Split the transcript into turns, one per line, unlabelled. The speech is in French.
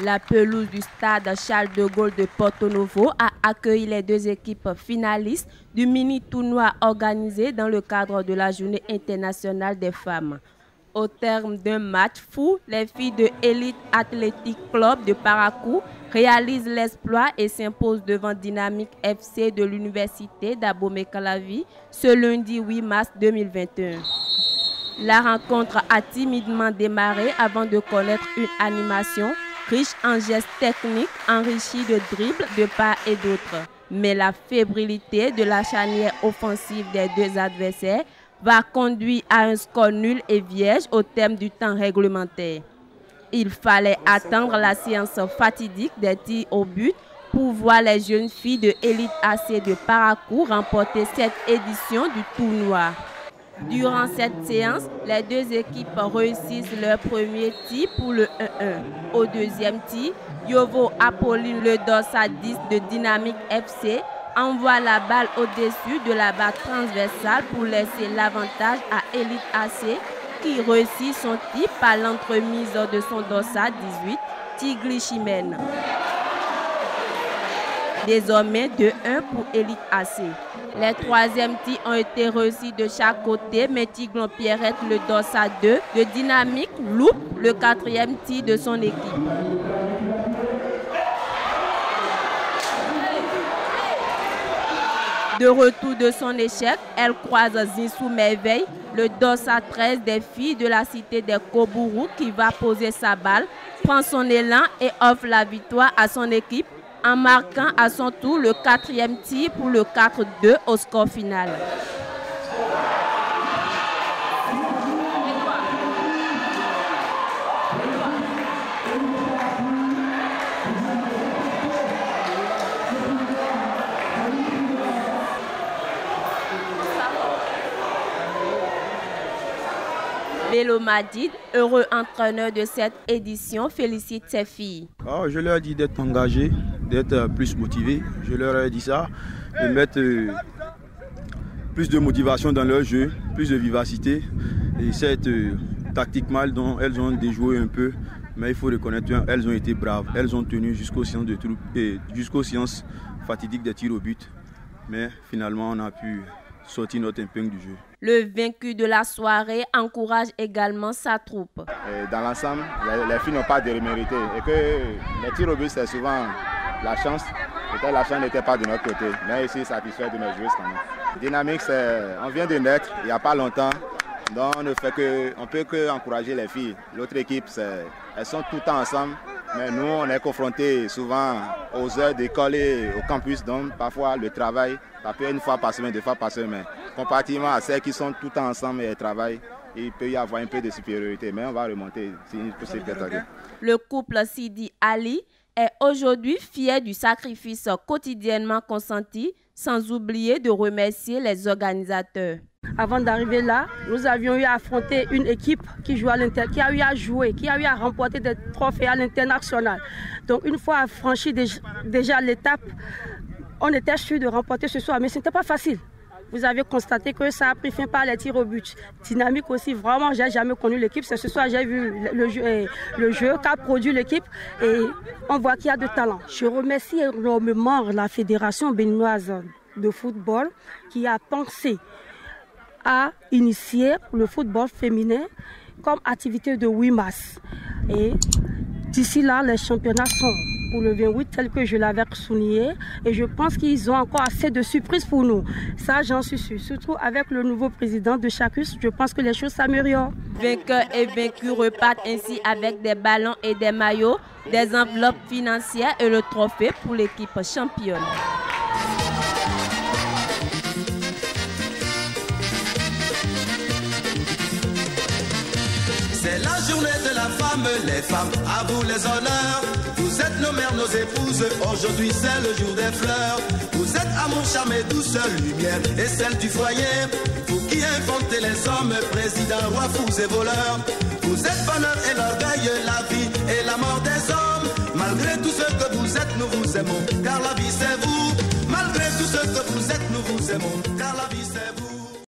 La pelouse du stade Charles de Gaulle de Porto Novo a accueilli les deux équipes finalistes du mini-tournoi organisé dans le cadre de la Journée internationale des femmes. Au terme d'un match fou, les filles de Elite Athletic Club de Parakou réalisent l'exploit et s'imposent devant Dynamique FC de l'Université d'Abomey-Calavi ce lundi 8 mars 2021. La rencontre a timidement démarré avant de connaître une animation riche en gestes techniques, enrichie de dribbles de part et d'autre. Mais la fébrilité de la charnière offensive des deux adversaires va conduire à un score nul et vierge au terme du temps réglementaire. Il fallait attendre la séance fatidique des tirs au but pour voir les jeunes filles de Elite AC de Parakou remporter cette édition du tournoi. Durant cette séance, les deux équipes réussissent leur premier tir pour le 1-1. Au deuxième tir, Yovo Apolline, le dossard 10 de Dynamique FC, envoie la balle au-dessus de la barre transversale pour laisser l'avantage à Elite AC qui réussit son tir par l'entremise de son dossard 18, Tigli Chimène. Désormais 2-1 pour Elite AC. Les troisièmes tirs ont été réussis de chaque côté, mais Tiglon Pierrette, le dossard 2 de Dynamique, loupe le quatrième tir de son équipe. De retour de son échec, elle croise Zinsou Merveille, le dossard 13 des filles de la cité des Kobourou qui va poser sa balle, prend son élan et offre la victoire à son équipe en marquant à son tour le quatrième tir pour le 4-2 au score final. Bello Madid, heureux entraîneur de cette édition, félicite ses filles.
Je leur ai dit d'être engagés, d'être plus motivés. Je leur ai dit ça, de mettre plus de motivation dans leur jeu, plus de vivacité. Et cette tactiquement dont elles ont déjoué un peu, mais il faut reconnaître qu'elles ont été braves. Elles ont tenu jusqu'aux séances de troupe et jusqu'aux séances fatidiques des tirs au but. Mais finalement, on a pu sortir notre épingle du jeu.
Le vaincu de la soirée encourage également sa troupe.
Dans l'ensemble, les filles n'ont pas de démérité. Et que les tirs au but, c'est souvent la chance. Peut-être la chance n'était pas de notre côté. Mais ici, satisfait de mes joueuses quand même. Dynamique, on vient de naître il n'y a pas longtemps. Donc on ne peut qu'encourager les filles. L'autre équipe, elles sont tout le temps ensemble. Mais nous, on est confrontés souvent aux heures d'école et au campus. Donc parfois, le travail, ça peut être une fois par semaine, 2 fois par semaine. Comparativement à celles qui sont tout le temps ensemble et travaillent, il peut y avoir un peu de supériorité. Mais on va remonter si possible.
Le couple Sidi Ali est aujourd'hui fier du sacrifice quotidiennement consenti, sans oublier de remercier les organisateurs.
Avant d'arriver là, nous avions eu à affronter une équipe qui a eu à jouer, qui a eu à remporter des trophées à l'international. Donc une fois franchi déjà l'étape, on était sûr de remporter ce soir, mais ce n'était pas facile. Vous avez constaté que ça a pris fin par les tirs au but. Dynamique aussi, vraiment, j'ai jamais connu l'équipe. C'est ce soir j'ai vu le jeu qu'a produit l'équipe et on voit qu'il y a de talent. Je remercie énormément la Fédération béninoise de football qui a pensé à initier le football féminin comme activité de 8 mars. Et d'ici là, les championnats sont pour le 28, tel que je l'avais souligné. Et je pense qu'ils ont encore assez de surprises pour nous. Ça, j'en suis sûr. Surtout avec le nouveau président de Chacus, je pense que les choses s'améliorent.
Vainqueurs et vaincus repartent ainsi avec des ballons et des maillots, des enveloppes financières et le trophée pour l'équipe championne.
C'est la journée de la femme, les femmes, à vous les honneurs. Vous êtes nos mères, nos épouses, aujourd'hui c'est le jour des fleurs. Vous êtes amour, charme et douceur, lumière et celle du foyer. Vous qui inventez les hommes, présidents, rois, fous et voleurs. Vous êtes bonheur et l'orgueil, la vie et la mort des hommes. Malgré tout ce que vous êtes, nous vous aimons, car la vie c'est vous. Malgré tout ce que vous êtes, nous vous aimons, car la vie c'est vous.